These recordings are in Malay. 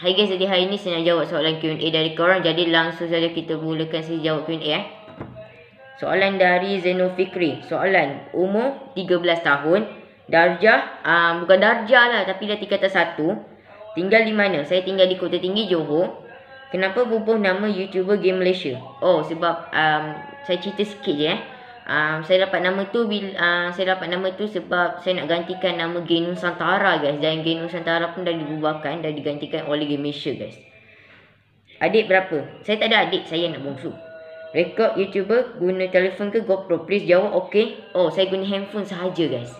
Hai guys, jadi hari ni saya nak jawab soalan Q&A dari korang. Jadi langsung saja kita mulakan saya jawab Q&A Soalan dari Zeno Fikri. Soalan, umur 13 tahun. Darjah, bukan darjah lah, tapi dah tingkatan 1. Tinggal di mana? Saya tinggal di Kota Tinggi, Johor. Kenapa bubuh nama YouTuber Game Malaysia? Oh, sebab saya cerita sikit je saya dapat nama tu sebab saya nak gantikan nama Game Nusantara guys. Dan Game Nusantara pun dah dibubarkan, dah digantikan oleh Game Malaysia guys. Adik berapa? Saya tak ada adik, saya nak bongsu. Rekod YouTuber guna telefon ke GoPro? Please jawab. Okay. Oh, saya guna handphone sahaja guys.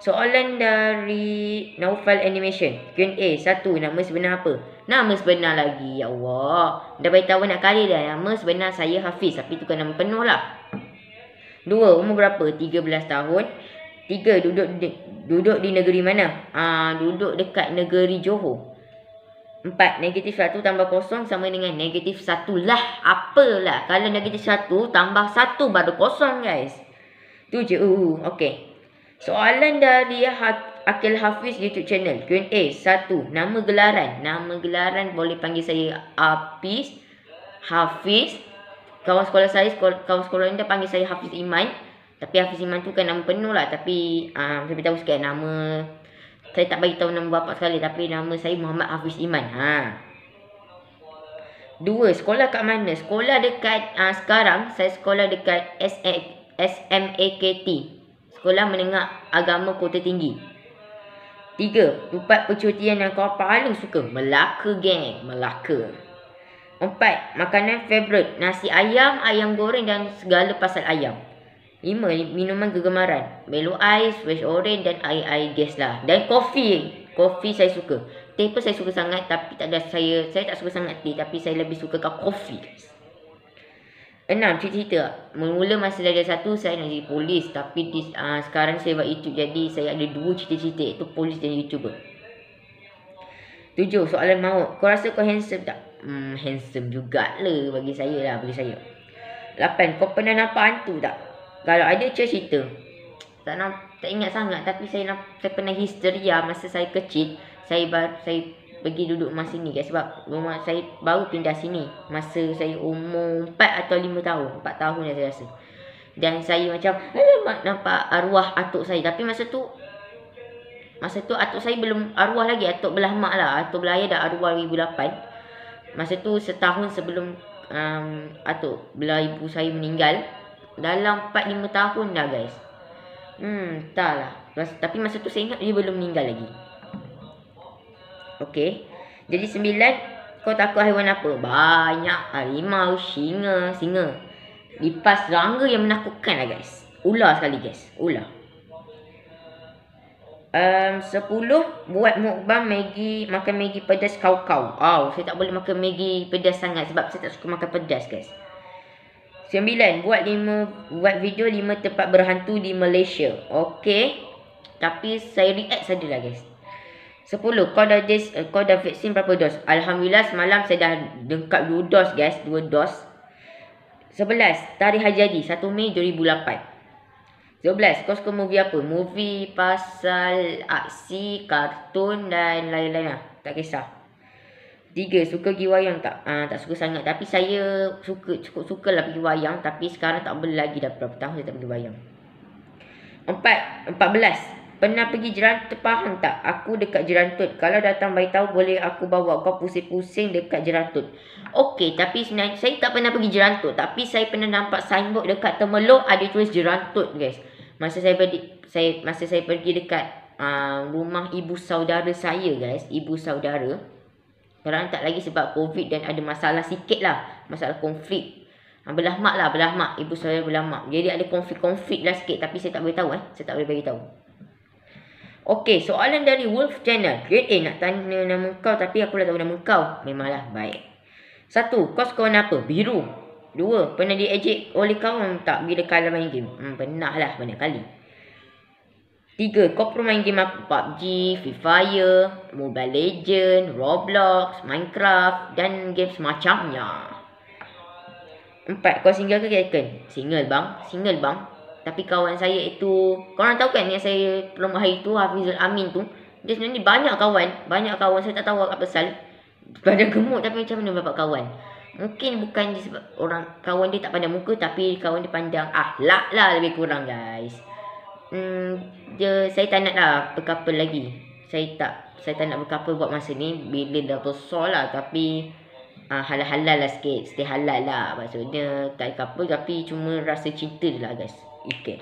Soalan dari Naufal Animation. Q&A 1. Nama sebenar apa? Nama sebenar lagi. Ya Allah, dah beritahu nak kali dah. Nama sebenar saya Hafiz, tapi tukar nama penuh lah. 2. Umur berapa? 13 tahun. 3. Duduk di negeri mana? Duduk dekat negeri Johor. 4. Negatif 1 tambah kosong sama dengan negatif 1 lah. Apalah, kalau negatif 1 tambah 1 baru kosong guys. Tu je. Okay. Soalan dari Akil Hafiz YouTube channel. Q&A 1. Nama gelaran. Nama gelaran boleh panggil saya Hafiz. Kawan sekolah ni dah panggil saya Hafiz Iman. Tapi Hafiz Iman tu kan nama penuh lah. Tapi saya beritahu sikit nama. Saya tak bagi tahu nama bapa sekali, tapi nama saya Muhammad Hafiz Iman. 2. Sekolah kat mana? Sekolah dekat sekarang saya sekolah dekat SMAKT. Sekolah Menengah Agama Kota Tinggi. 3. Tempat percutian yang kau paling suka? Melaka geng, Melaka. 4. Makanan favourite? Nasi ayam, ayam goreng dan segala pasal ayam. 5. Minuman kegemaran? Milo Ice, Fresh Orange dan air gas lah. Dan kopi. Kopi saya suka. Teh pun saya suka sangat, tapi saya tak suka sangat teh, tapi saya lebih suka kopi guys. 6. Cita-cita. Mula masa darjah 1 saya nak jadi polis, tapi sekarang saya buat YouTube, jadi saya ada 2 cita-cita, iaitu polis dan YouTuber. 7. Soalan maut. Kau rasa kau handsome tak? Handsome jugalah bagi saya lah, 8. Kau pernah nampak hantu tak? Kalau ada cerita. Tak ingat sangat, tapi saya pernah histeria masa saya kecil. Saya pergi duduk rumah sini guys, sebab rumah saya baru pindah sini masa saya umur 4 atau 5 tahun. 4 tahun dah saya rasa. Dan saya macam nampak arwah atuk saya. Tapi masa tu atuk saya belum arwah lagi. Atuk belah mak lah. Atuk belah ayah dah arwah 2008. Masa tu setahun sebelum atuk belah ibu saya meninggal. Dalam 4-5 tahun dah guys. Entahlah. Tapi masa tu saya ingat dia belum meninggal lagi. Okay. Jadi 9. Kau takut haiwan apa? Banyak. Harimau, singa. Lipas serangga yang menakutkan lah guys. Ular sekali guys. Ular. 10. Buat mukbang makan Maggi pedas kau. Saya tak boleh makan Maggi pedas sangat sebab saya tak suka makan pedas guys. 9. Buat video 5 tempat berhantu di Malaysia. Okay. Tapi saya react sajalah guys. 10. Kau dah vaksin berapa dos? Alhamdulillah semalam saya dah lengkap 2 dos guys. 2 dos. 11. Tarikh Haji 1 Mei 2008. 12. Kau suka movie apa? Movie pasal aksi, kartun dan lain-lain lah. Tak kisah. 3. Suka pergi wayang tak? Tak suka sangat. Tapi saya cukup suka lah pergi wayang. Tapi sekarang tak boleh lagi, dah berapa tahun saya tak pergi wayang. 14. Pernah pergi Jerantut, faham tak? Aku dekat Jerantut. Kalau datang beritahu boleh aku bawa kau pusing-pusing dekat Jerantut. Okey, tapi sebenarnya saya tak pernah pergi Jerantut. Tapi saya pernah nampak signboard dekat Temelong ada tulis Jerantut guys. Masa saya pergi dekat rumah ibu saudara saya guys. Ibu saudara. Sekarang tak lagi sebab COVID dan ada masalah sikit lah. Masalah konflik. Belah mak. Ibu saudara belah mak. Jadi ada konflik lah sikit. Tapi saya tak boleh tahu Saya tak boleh beritahu. Okey, soalan dari Wolf Channel. Q&A nak tanya nama kau tapi aku dah tahu nama kau. Memanglah, baik. 1. Kau suka warna apa? Biru. 2. Pernah diejek oleh kawan tak bila kalah main game? Pernah lah, banyak kali. 3. Kau pernah main game apa? PUBG, Free Fire, Mobile Legend, Roblox, Minecraft dan game semacamnya. 4. Kau single ke keken? Single bang. Tapi kawan saya itu, korang tahu kan yang saya pelumah hari tu, Hafizul Amin tu, dia sebenarnya banyak kawan saya tak tahu apa pasal. Badan gemuk tapi macam mana dapat kawan? Mungkin bukan sebab orang kawan dia tak pandang muka, tapi kawan dia pandang akhlak lah lebih kurang guys. Saya tak nak lah berkapal lagi. Saya tak nak berkapal buat masa ni bila dah besar lah. Tapi halal-halal lah sikit. Stay halal lah. Maksudnya tak couple tapi cuma rasa cinta je lah guys. Okay.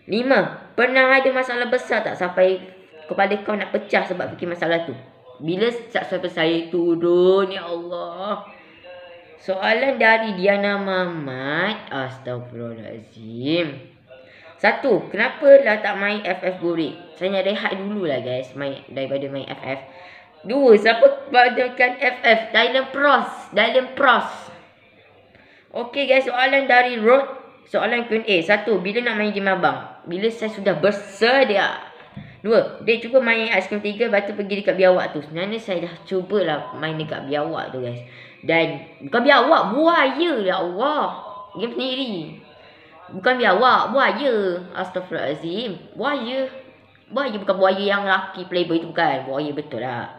5. Pernah ada masalah besar tak sampai kepala kau nak pecah sebab fikir masalah tu? Bila subscriber saya turun, ya Allah. Soalan dari Diana Mamat. Astagfirullahaladzim. 1. Kenapa lah tak main FF Gurik? Saya nak rehat dulu lah guys daripada main FF. 2. Siapa kebanyakan FF? Dylan Pros. Okay guys, soalan dari Rod. Soalan Q&A. 1. Bila nak main game abang? Bila saya sudah bersedia. 2. Dia cuba main Ice Cream 3, lepas tu pergi dekat biawak tu. Sebenarnya saya dah cubalah main dekat biawak tu guys. Dan bukan biawak, buaya ya Allah. Game sendiri. Bukan biawak, buaya. Astaghfirullahaladzim. Buaya bukan buaya yang laki playboy tu, bukan. Buaya betul lah.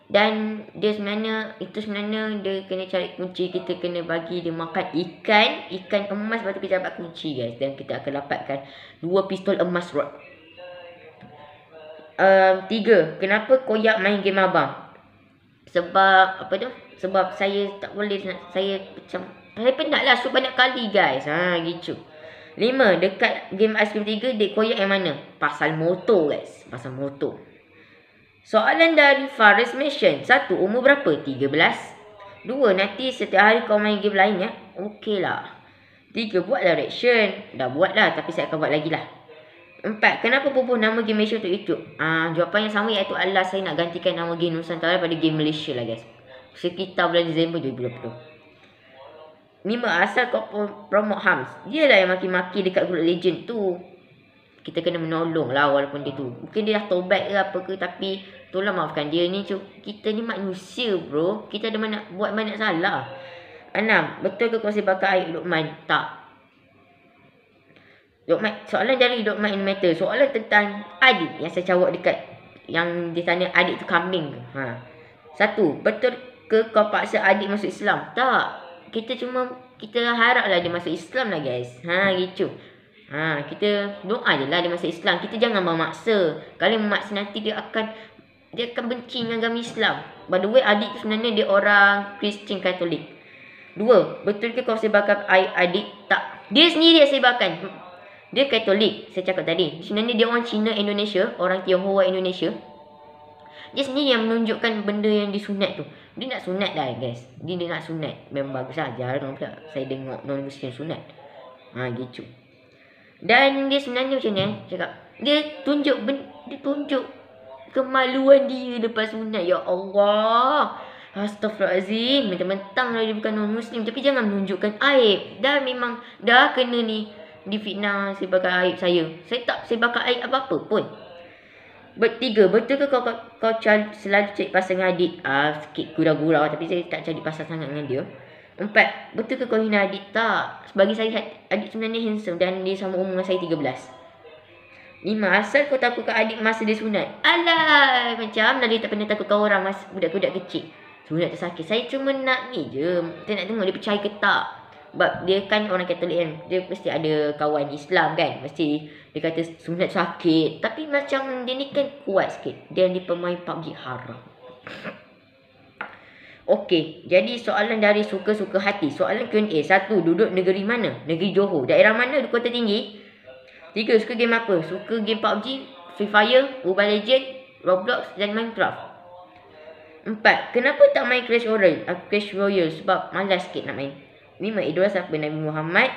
Dan dia sebenarnya dia kena cari kunci. Kita kena bagi dia makan ikan emas, lepas tu kita dapat kunci guys. Dan kita akan dapatkan 2 pistol emas rod. 3. Kenapa koyak main game abang? Sebab apa tu? Sebab saya tak boleh. Saya penat lah shoot banyak kali guys. Gitu. 5. Dekat game Ice Cream 3 dia koyak yang mana? Pasal motor guys. Pasal motor. Soalan dari Faris Mission. 1. Umur berapa? 13. 2. Nanti setiap hari kau main game lain ya? Okey lah. 3. Buatlah reaction. Dah buat dah, tapi saya akan buat lagi lah. 4. Kenapa bubuh nama game Malaysia untuk YouTube? Jawapan yang sama, iaitu Allah, saya nak gantikan nama game Nusantara pada game Malaysia lah guys. Sekitar bulan Disember 2020. 5. Asal kau promote Hams? Dia lah yang maki-maki dekat grup legend tu. Kita kena menolong lah walaupun dia tu. Mungkin dia dah tobat ke apa ke, tapi tolong maafkan dia ni. Kita ni manusia bro. Kita ada buat banyak salah. 6. Betul ke kau bakar air Luqman? Tak. Soalan dari Luqman Animator. Soalan tentang adik yang saya jawab dekat. Yang dia tanya adik tu kambing ke? 1. Betul ke kau paksa adik masuk Islam? Tak. Kita haraplah dia masuk Islam lah guys. Gitu. Kita doa je lah dia masuk Islam. Kita jangan memaksa. Kalau memaksa nanti dia akan benci dengan agama Islam. By the way, adik tu sebenarnya dia orang Kristian Katolik. 2. Betul ke kau sebarkan air adik? Tak. Dia sendiri yang sebarkan. Dia Katolik. Saya cakap tadi. Sebenarnya dia orang Cina Indonesia. Orang Tionghoa Indonesia. Dia sendiri yang menunjukkan benda yang disunat tu. Dia nak sunat lah guys. Dia nak sunat. Memang bagus lah. Jarang pula saya tengok non-Muslim sunat. Gitu. Dan dia sebenarnya macam ni cakap. Dia tunjuk kemaluan dia lepas sunat. Ya Allah. Astaghfirullahaladzim. Mentang-mentang dia bukan non-Muslim, tapi jangan menunjukkan aib. Dah memang dah kena ni difitnah sebagai aib saya. Saya tak sebagai aib apa-apa pun. 3. Betul ke kau selalu cari pasal dengan adik? Sikit gurau-gurau, tapi saya tak cari pasal sangat dengan dia. 4. Betul ke kau hina adik? Tak. Bagi saya adik sebenarnya handsome dan dia sama umur dengan saya 13. 5. Asal kau takutkan adik masa dia sunat? Alah, macam mana dia tak pernah takutkan orang masa budak-budak kecil sunat tu sakit. Saya cuma nak ni je. Saya nak tengok dia percaya ke tak. Sebab dia kan orang Katolik kan. Dia mesti ada kawan Islam kan. Mesti dia kata sunat sakit. Tapi macam dia ni kan kuat sikit. Dia ni pemain PUBG haram. Okey. Jadi soalan dari suka-suka hati. Soalan Q&A. 1. Duduk negeri mana? Negeri Johor. Daerah mana di Kota Tinggi? 3. Suka game apa? Suka game PUBG, Free Fire, Mobile Legend, Roblox dan Minecraft. 4. Kenapa tak main Clash Royale? Clash Royale sebab malas sikit nak main. 5. Idola siapa? Nabi Muhammad.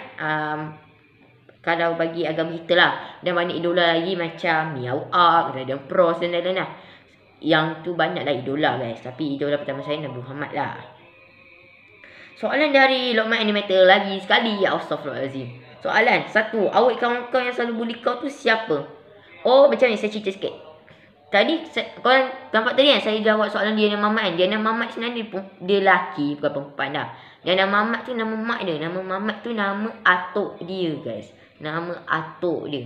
Kalau bagi agama kita lah. Dan banyak idola lagi macam Miao Ark, Raiden Pros dan lain-lain lah. Yang tu banyak lah idola guys. Tapi idola pertama saya Nabi Muhammad lah. Soalan dari Luqman Animator lagi sekali. Ya Astaghfirullahaladzim. Soalan 1. Awak kawan-kawan yang selalu bully kau tu siapa? Oh macam ni, saya cerita sikit. Tadi korang nampak tadi kan saya jawab soalan Diana Mamat kan. Diana Mamat sebenarnya dia lelaki, bukan perempuan dah. Diana Mamat tu nama mak dia. Nama Mamat tu nama atuk dia guys. Nama atuk dia.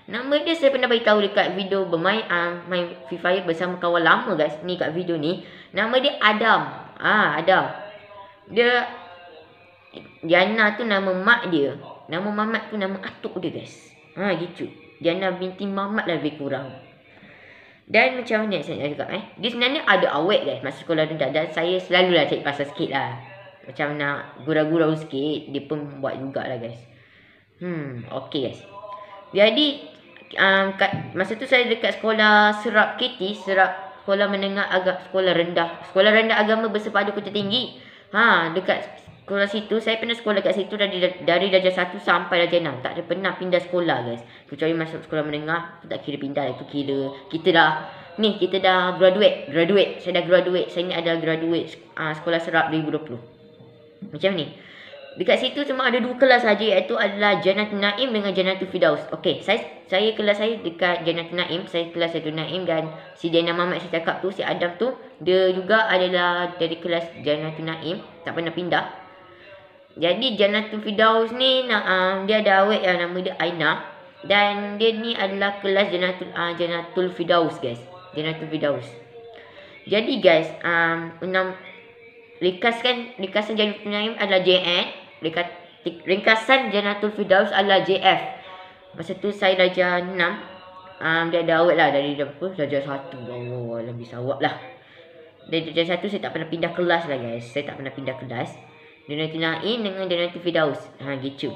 Nama dia saya pernah beritahu dekat video bermain main Free Fire bersama kawan lama guys. Ni kat video ni. Nama dia Adam. Adam. Dia Diana tu nama mak dia. Nama mamat tu nama atuk dia guys. Gitu. Diana binti Mamat lah lebih kurang. Dan macam mana saya nak cakap dia sebenarnya ada awet guys masa sekolah rendah. Dan saya selalulah cari pasal sikit lah. Macam nak gurau-gurau sikit. Dia pun buat jugalah guys. Okay guys. Jadi masa tu saya dekat sekolah Serap KT. Serap sekolah menengah sekolah rendah. Sekolah rendah agama bersepadu Kota Tinggi. Dekat sekolah situ, saya pernah sekolah kat situ dari darjah 1 sampai darjah 6. Tak ada pernah pindah sekolah guys. Kecuali masuk sekolah menengah, tu tak kira pindah. Itu kira kita dah graduate. Saya dah graduate. Saya ni adalah graduate sekolah Serap 2020. Macam ni. Dekat situ cuma ada 2 kelas saja, iaitu adalah Jannatul Naim dengan Jannatul Firdaus. Okey, saya kelas saya dekat Jannatul Naim, saya kelas Jannatul Naim, dan si Diana Mamat saya cakap tu, si Adam tu, dia juga adalah dari kelas Jannatul Naim, tak pernah pindah. Jadi Jannatul Firdaus ni dia ada awet yang nama dia Aina, dan dia ni adalah kelas Jannatul Firdaus guys. Jannatul Firdaus. Jadi guys, ringkasan Jannatul Naim adalah JN. Ringkasan Jannatul Firdaus adalah JF. Masa tu saya darjah 6. Dia ada awet lah dari darjah 1. Lebih sawak lah. Dari darjah 1 saya tak pernah pindah kelas lah guys. Saya tak pernah pindah kelas. Jannatul Naim dengan Jannatul Firdaus. Gitu.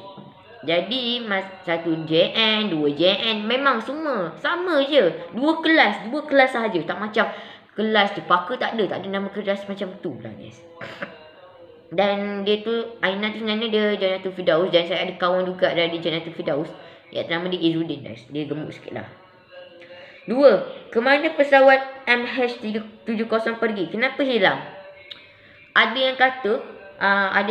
Jadi satu JN, 2 JN, memang semua sama je. 2 kelas sahaja. Tak macam kelas Jepaka, tak ada nama kelas macam tu lah guys. Dan dia tu, Aina tu sebenarnya dia Jannatul Firdaus. Dan saya ada kawan juga dari Jannatul Firdaus, iaitu nama dia Izzuddin guys. Dia gemuk sikit lah. 2. Kemana pesawat MH370 pergi? Kenapa hilang? Ada yang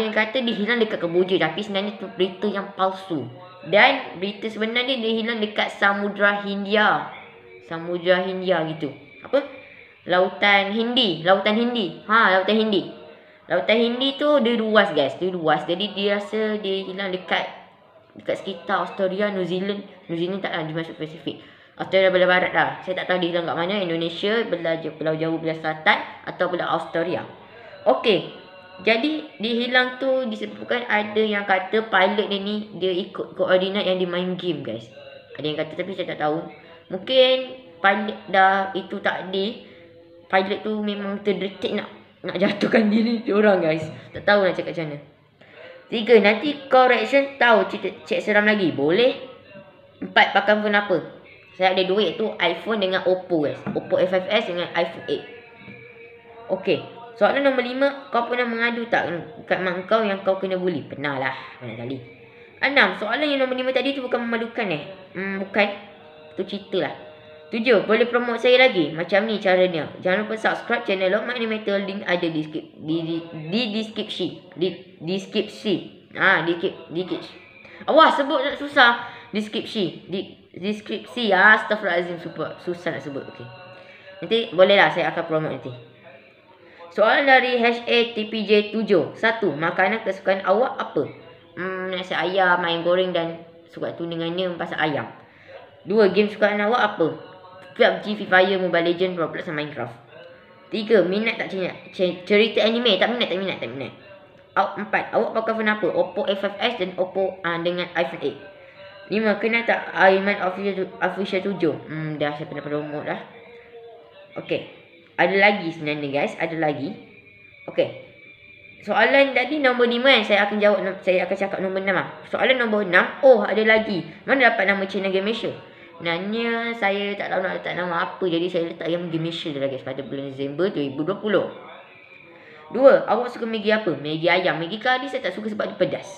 kata dia hilang dekat Kamboja. Tapi sebenarnya tu berita yang palsu. Dan berita sebenarnya dia hilang dekat Samudra Hindia. Samudra Hindia gitu. Apa? Lautan Hindi. Lautan Hindi tu dia luas guys. Dia luas. Jadi dia rasa dia hilang dekat sekitar Australia, New Zealand. New Zealand tak lah, dia masuk Pasifik. Australia belah barat lah. Saya tak tahu dia hilang kat mana. Indonesia, Pulau Jawa belah selatan, atau belah Australia. Okey. Jadi dia hilang tu disebabkan ada yang kata pilot dia ni dia ikut koordinat yang dia main game guys. Ada yang kata, tapi saya tak tahu. Mungkin pilot dah itu takdir. Pilot tu memang terdetik nak jatuhkan diri orang guys. Tak tahu nak cakap macam mana. 3. Nanti correction tahu cek seram lagi. Boleh. 4. Pakai phone apa? Saya ada 2, iaitu iPhone dengan Oppo guys. Oppo A5s dengan iPhone 8. Okey. Soalan nombor 5. Kau pernah mengadu tak kat mak kau yang kau kena bully? Pernah lah. Banyak kali. 6. Soalan yang nombor 5 tadi tu bukan memalukan bukan. Tu cerita lah. 7. Boleh promote saya lagi? Macam ni caranya. Jangan lupa subscribe channel Lokman Animator. Link ada di deskripsi. Deskripsi. Awas sebut nak susah. Deskripsi. Astaghfirullahalazim, susah nak sebut. Okey. Nanti boleh lah saya akan promote nanti. Soalan dari HATPJ7. 1. Makanan kesukaan awak apa? Nasi ayam, ayam goreng, dan suka tu dengannya pasal ayam. 2. Game sukaan awak apa? PUBG, Free Fire, Mobile Legends, Roblox dan Minecraft. 3. Minat tak cerita anime? Tak minat. 4. Awak pakai phone apa? Oppo A5s dan Oppo dengan iPhone 8. 5. Kenal tak Aiman Official 7? Dah saya pernah promote dah. Okey. Ada lagi sebenarnya guys. Ada lagi. Okey. Soalan tadi nombor 5 kan. Saya akan cakap nombor 6 lah. Soalan nombor 6. Oh, ada lagi. Mana dapat nama channel Game Malaysia? Sebenarnya saya tak tahu nak letak nama apa. Jadi saya letak Game Malaysia dah guys. Pada bulan Disember 2020. 2. Awak suka Maggi apa? Maggi ayam. Maggi kari saya tak suka sebab dia pedas.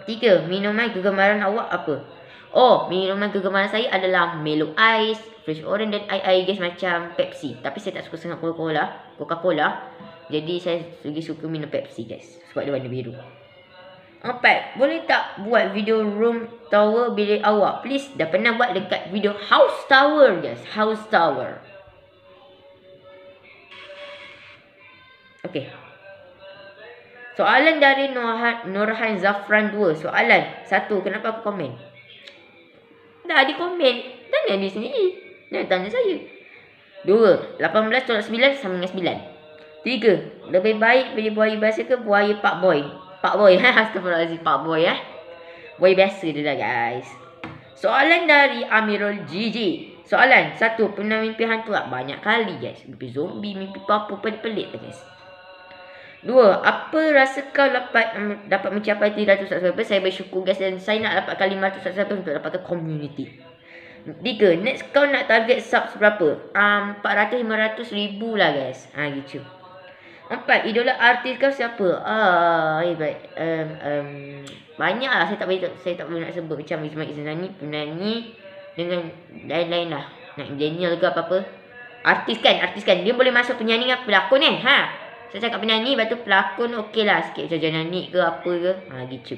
3. Minuman kegemaran awak apa? Oh, minuman kegemaran saya adalah Milo Ice, Fresh Orange, dan air gas macam Pepsi. Tapi saya tak suka sangat Coca-Cola. Jadi saya lagi suka minum Pepsi guys. Sebab dia warna biru. 4. Boleh tak buat video room tower bilik awak? Please. Dah pernah buat dekat video house tower guys. House tower. Okay. Soalan dari Nurhan Zafran 2. Soalan 1. Kenapa aku komen? Dah di komen. Tanya dia sendiri. Jangan tanya saya. 2. 18 tolak 9 sama dengan 9. 3. Lebih baik beli buaya biasa ke buaya Pak Boy? Pak Boy. Astagfirullahaladzim. Pak Boy Buaya biasa dia dah guys. Soalan dari Amirul Gigi. Soalan 1. Pernah mimpi hantu tak? Banyak kali guys. Mimpi zombie, mimpi apa pelik-pelik lah guys. 2. Apa rasa kau dapat mencapai 300 subscriber? Saya bersyukur guys, dan saya nak dapatkan 500 subscriber untuk dapatkan community. 3. Next kau nak target subs berapa? 400-500 ribu lah guys. Gitu. 4. Idola artis kau siapa? Baik. Banyak lah, saya tak boleh nak sebut. Macam Ismail Izzani, penyanyi dengan lain-lain lah. Nak Daniel ke apa-apa. Artis kan. Dia boleh masuk penyanyi dengan pelakon kan. Saya cakap penyanyi, lepas tu pelakon okey lah sikit. Macam Janani ke apa ke. Gitu.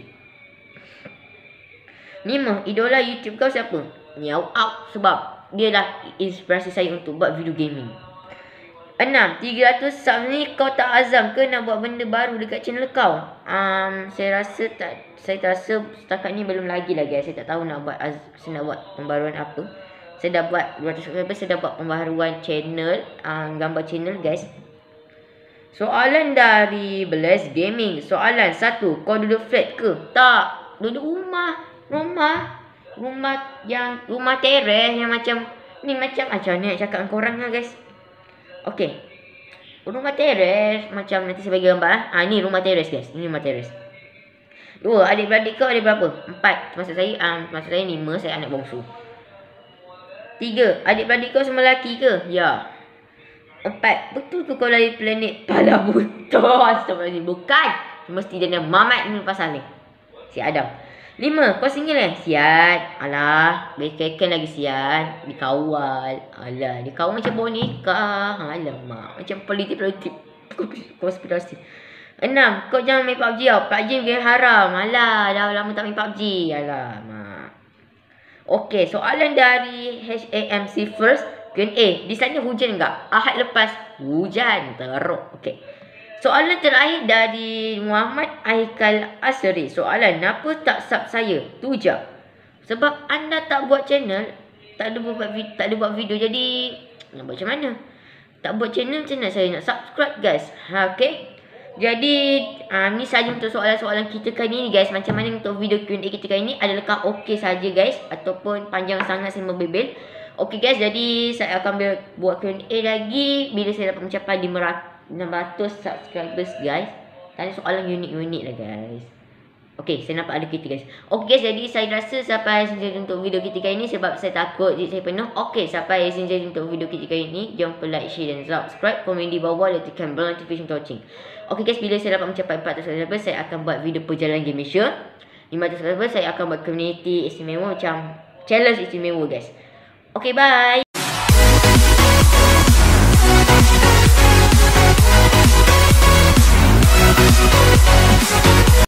5. Idola YouTube kau siapa? Meow Out. Sebab dia lah inspirasi saya untuk buat video gaming. 6. 300 subs ni kau tak azam ke nak buat benda baru dekat channel kau? Saya rasa setakat ni belum lagi lah guys. Saya tak tahu nak buat pembaruan apa. Saya dah buat 200 subscriber, saya dah buat pembaharuan channel, gambar channel guys. Soalan dari Blast Gaming. Soalan 1. Kau duduk flat ke? Tak. Duduk rumah teres yang macam ni, macam ni nak cakap dengan korang lah guys. Okey. Rumah teres macam nanti saya bagi gambar ni rumah teres guys. Ini rumah teres. 2. Adik-beradik kau ada berapa? 4. Maksud saya 5, saya anak bongsu. 3. Adik-beradik kau semua lelaki ke? Ya. 4. Betul tu kau dari planet Pala Buto? Astagfirullahaladzim. Bukan. Mesti dia nama Mamat ni pasal ni. Si Adam. 5. Kau single Sian. Alah. Bekaikan lagi sian. Dikawal. Alah. Dikawal macam boneka. Alamak. Macam politik. Konspirasi. 6. Kau jangan main PUBG tau. PUBG game haram. Alah. Dah lama tak main PUBG. Alamak. Okey. Soalan dari HAMC First. Q&A. Di sana hujan enggak? Ahad lepas hujan teruk. Okey. Soalan terakhir dari Muhammad Aikal Asri. Soalan, kenapa tak sub saya? Tu je. Sebab anda tak buat channel, tak ada buat video, jadi nak buat macam mana? Tak buat channel, macam mana saya nak subscribe guys? Okey. Jadi ni saja untuk soalan-soalan kita kali ni guys. Macam mana untuk video Q&A kita kali ni? Adakah okey saja guys ataupun panjang sangat saya membebel? Okey guys, jadi saya akan buat Q&A lagi bila saya dapat mencapai 600 subscribers guys. Tanya soalan unik-unik lah guys. Okey, saya nampak ada kita guys. Okey guys, jadi saya rasa sampai sini untuk video kita kali ni, sebab saya takut saya penuh. Okey, sampai sini untuk video kita kali ni. Jangan lupa like, share dan subscribe. Komen di bawah dan tekan bell notification untuk watching. Okey guys, bila saya dapat mencapai 400 subscribers, saya akan buat video perjalanan Game Malaysia. 500 subscribers, saya akan buat community istimewa, macam challenge istimewa guys. Okay, bye.